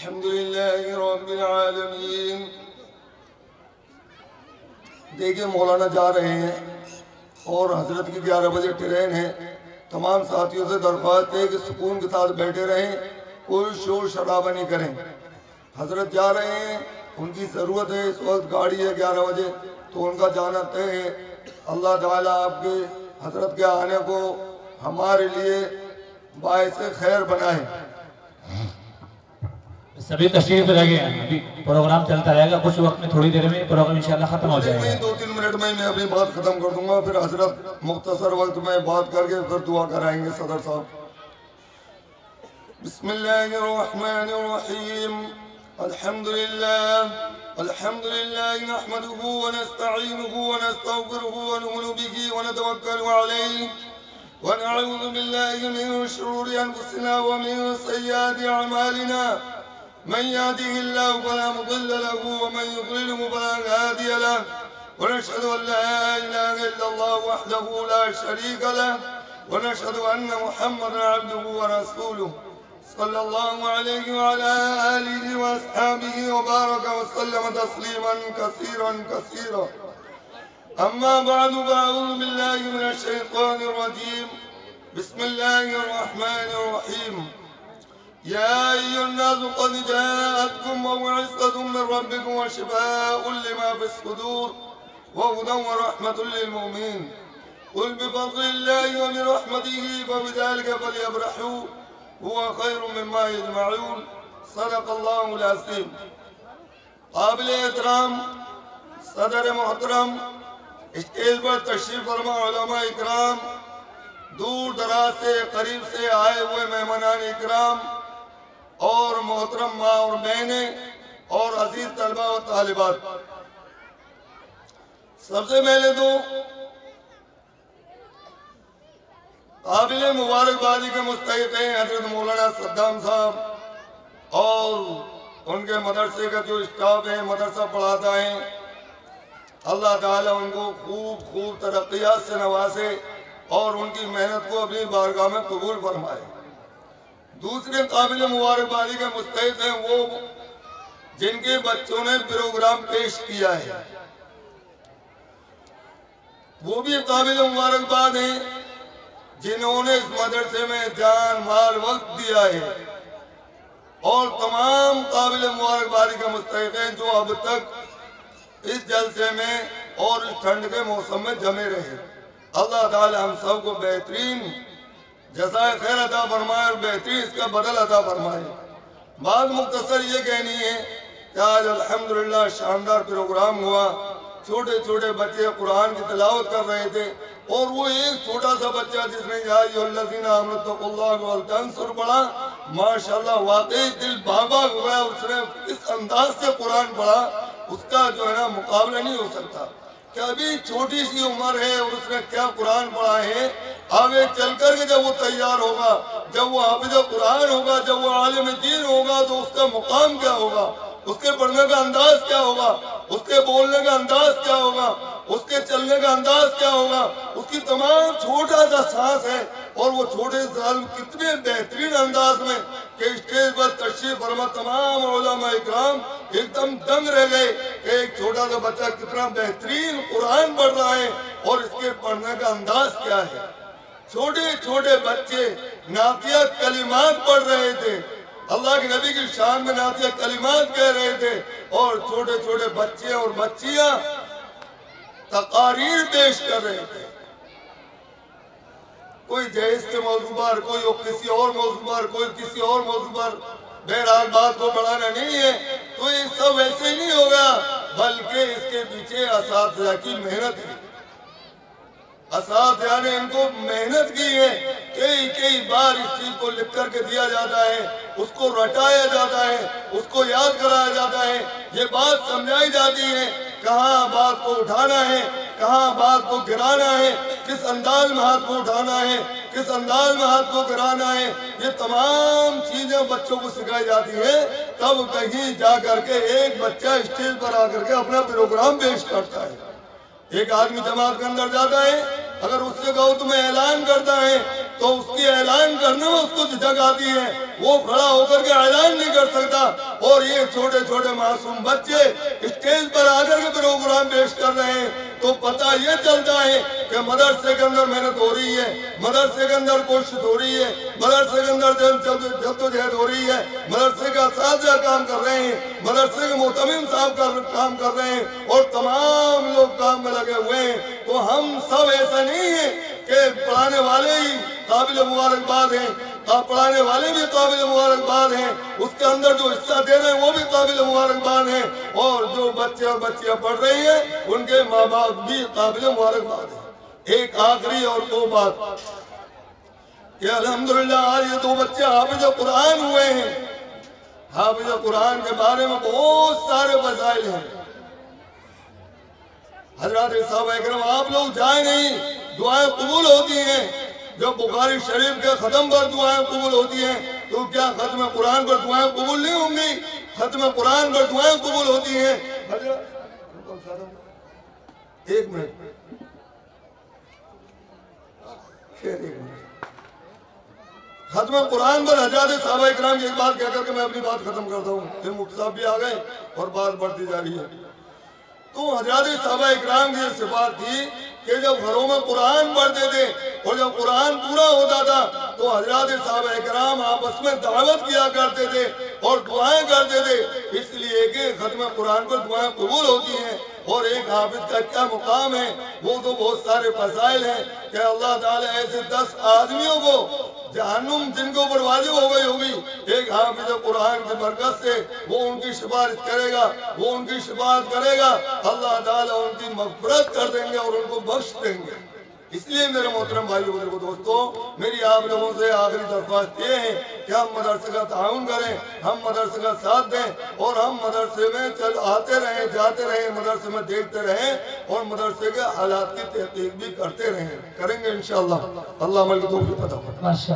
الحمدللہ رب العالمین۔ دیکھیں مولانا جا رہے ہیں اور حضرت کی 11 بجے ٹرین ہے۔ تمام ساتھیوں سے درخواست ہے کہ سکون کے ساتھ بیٹھے رہیں، کوئی شور شرابہ نہیں کریں۔ حضرت جا رہے ہیں، ان کی ضرورت ہے، اس وقت گاڑی ہے 11 بجے تو ان کا جانا طے ہے۔ اللہ تعالیٰ آپ کے حضرت کے آنے کو ہمارے لیے باعث خیر بنائے۔ سبھی تشریف لگے ہیں، ابھی پروگرام چلتا رہے گا، کچھ وقت میں تھوڑی دیر میں پروگرام انشاءاللہ ختم ہو جائے گا۔ 2-3 منٹ میں میں اپنی بات ختم کر دوں گا، پھر حضرت مختصر وقت میں بات کر کے پھر دعا کرائیں گے صدر صاحب۔ بسم اللہ الرحمن الرحیم۔ الحمد للہ نحمده ونستعینه ونستغفره ونؤمن به ونتوکل علیہ ونعوذ باللہ من شرور انفسنا ومن سیئات اعمالنا، من يهده الله فلا مضل له ومن يضلله فلا هادي له، ونشهد ان لا اله الا الله وحده لا شريك له، ونشهد ان محمدا عبده ورسوله صلى الله عليه وعلى آله واصحابه وبارك وسلم تسليما كثيرا كثيرا. اما بعد فاعوذ بالله من الشيطان الرجيم. بسم الله الرحمن الرحيم. يا أيها الناس قد جاءتكم موعظة من ربكم وشفاء لما في الصدور وهدى ورحمة للمؤمنين. قل بفضل الله وبرحمته فبذلك فليفرحوا هو خير مما يجمعون. صدق الله العظيم. قابل احترام صدر محترم، اسٹیج پر تشریف فرما علماء اکرام، دور دراز سے قریب سے آئے ہوئے مہمانان اکرام اور محترم ماں اور بہنیں اور عزیز طلبہ و طالبات، سب سے پہلے تو قابل مبارکبادی کے مستحق ہیں حضرت مولانا صدام صاحب اور ان کے مدرسے کا جو اسٹاف ہے، مدرسہ پڑھاتا ہے۔ اللہ تعالیٰ ان کو خوب ترقیات سے نوازے اور ان کی محنت کو اپنی بارگاہ میں قبول فرمائے۔ دوسرے قابل مبارکبادی کے مستحق ہیں وہ جن کے بچوں نے پروگرام پیش کیا ہے، وہ بھی قابل مبارکباد ہیں جنہوں نے اس مدرسے میں جان مال وقت دیا ہے، اور تمام قابل مبارکبادی کے مستحق ہیں جو اب تک اس جلسے میں اور اس ٹھنڈ کے موسم میں جمے رہے۔ اللہ تعالی ہم سب کو بہترین جزائے خیر عطا فرمائے اور بہترین اس کا بدل عطا فرمائے۔ بات مختصر یہ کہنی ہے کہ آج الحمدللہ شاندار پروگرام ہوا۔ چھوٹے چھوٹے بچے قرآن کی تلاوت کر رہے تھے، اور وہ ایک چھوٹا سا بچہ جس نے یا ایھا الذین آمنوا اتقوا اللہ ولتنظر پڑھا، ماشاءاللہ واقعی دل باغ باغ ہوا۔ اس نے اس انداز سے قرآن پڑھا، اس کا جو ہے نا مقابلہ نہیں ہو سکتا کہ ابھی چھوٹی سی عمر ہے اور اس نے کیا قرآن پڑھا ہے۔ آگے چل کر کے جب وہ تیار ہوگا، جب وہ حافظ قرآن ہوگا، جب وہ عالم دین ہوگا تو اس کا مقام کیا ہوگا، اس کے پڑھنے کا انداز کیا ہوگا، اس کے بولنے کا انداز کیا ہوگا، اس کے چلنے کا انداز کیا ہوگا۔ اس کی تمام چھوٹا سا سانس ہے، اور وہ چھوٹے سال کتنے بہترین انداز میں کہ اسٹیج پر تشریف فرما تمام علماء اکرام ایک دم دنگ رہ گئے کہ ایک چھوٹا سا بچہ کتنا بہترین قرآن پڑھ رہا ہے اور اس کے پڑھنے کا انداز کیا ہے۔ چھوٹے چھوٹے بچے نعتیہ کلمات پڑھ رہے تھے، اللہ کے نبی کی شان میں نعتیہ کلمات کہہ رہے تھے، اور چھوٹے چھوٹے بچے اور بچیاں تقاریر پیش کر رہے تھے۔ کوئی جہیز کے موضوع پر، کوئی کسی اور موضوع پر، کوئی کسی اور موضوع پر۔ بہرحال بات کو بڑھانا نہیں ہے تو یہ سب ایسے ہی نہیں ہوگا، بلکہ اس کے پیچھے اساتذہ کی محنت ہے۔ اساتذہ نے ان کو محنت کی ہے، کئی بار اس چیز کو لکھ کر کے دیا جاتا ہے، اس کو رٹایا جاتا ہے، اس کو یاد کرایا جاتا ہے، یہ بات سمجھائی جاتی ہے کہاں بات کو اٹھانا ہے، کہاں بات کو گرانا ہے، کس انداز میں ہاتھ کو اٹھانا ہے، کس انداز میں ہاتھ کو گرانا ہے۔ یہ تمام چیزیں بچوں کو سکھائی جاتی ہے، تب کہیں جا کر کے ایک بچہ اسٹیج پر آ کر کے اپنا پروگرام پیش کرتا ہے۔ ایک آدمی جماعت کے اندر جاتا ہے، اگر اس سے کہو تمہیں اعلان کرتا ہے تو اس کی اعلان کرنے میں اس کو جھجک آتی ہے، وہ کھڑا ہو کر کے اعلان نہیں کر سکتا، اور یہ چھوٹے چھوٹے معصوم بچے اسٹیج پر آ کر کے پروگرام پیش کر رہے ہیں، تو پتہ یہ چلتا ہے کہ مدرسے کے اندر محنت ہو رہی ہے، مدرسے کے اندر کوشش ہو رہی ہے، مدرسے کے اندر جدوجہد ہو رہی ہے، مدرسے کا اساتذہ کام کر رہے ہیں، مدرسے کے محتمم صاحب کام کر رہے ہیں، اور تمام لوگ کام میں لگے ہوئے ہیں۔ تو ہم سب ایسا نہیں ہے کہ پڑھانے والے ہی قابل مبارکباد ہیں، پڑھانے والے بھی قابل مبارکباد ہیں، اس کے اندر جو حصہ دے رہے ہیں وہ بھی قابل مبارکباد ہیں، اور جو بچے اور بچیاں پڑھ رہی ہیں ان کے ماں باپ بھی قابل مبارکباد ہیں۔ ایک آخری اور دو بات کہ الحمدللہ آج یہ دو بچے حافظ قرآن ہوئے ہیں۔ حافظ قرآن کے بارے میں بہت سارے مسائل ہیں۔ حضرات صحابہ اکرام آپ لوگ جائیں نہیں، دعائیں قبول ہوتی ہیں۔ جب بخاری شریف کے ختم پر دعائیں قبول ہوتی ہیں تو کیا ختم قرآن پر دعائیں قبول نہیں ہوں گی؟ ختم قرآن پر دعائیں قبول ہوتی ہیں۔ ایک منٹ ختم قرآن پر حضرات صحابہ اکرام کی ایک بات کہہ کر کے میں اپنی بات ختم کرتا ہوں، پھر مفتی صاحب بھی آ گئے اور بات بڑھتی جا رہی ہے۔ تو حضرات صحابہ اکرام کی یہ صفات تھی کہ جب گھروں میں قرآن پڑھتے تھے اور جب قرآن پورا ہوتا تھا تو حضرات صحابہ اکرام آپس میں دعوت کیا کرتے تھے اور دعائیں کرتے تھے، اس لیے کہ ختم قرآن پر دعائیں قبول ہوتی ہیں۔ اور ایک حافظ کا کیا مقام ہے، وہ تو بہت سارے فضائل ہیں کہ اللہ تعالیٰ ایسے 10 آدمیوں کو جہنم جن کے اوپر واجب ہو گئی ہوگی، ایک حافظ قرآن کی برکت سے وہ ان کی سفارش کرے گا، وہ ان کی شفاعت کرے گا، اللہ تعالیٰ ان کی مغفرت کر دیں گے اور ان کو بخش دیں گے۔ اس لیے میرے محترم بھائیو بزرگو دوستو، میری آپ لوگوں سے آخری درخواست یہ ہے کہ ہم مدرسے کا تعاون کریں، ہم مدرسے کا ساتھ دیں، اور ہم مدرسے میں آتے رہیں، جاتے رہیں، مدرسے میں دیکھتے رہیں، اور مدرسے کے حالات کی تحقیق بھی کرتے رہیں، کریں گے انشاءاللہ۔ اللہ عمل کی توفیق عطا فرمائے۔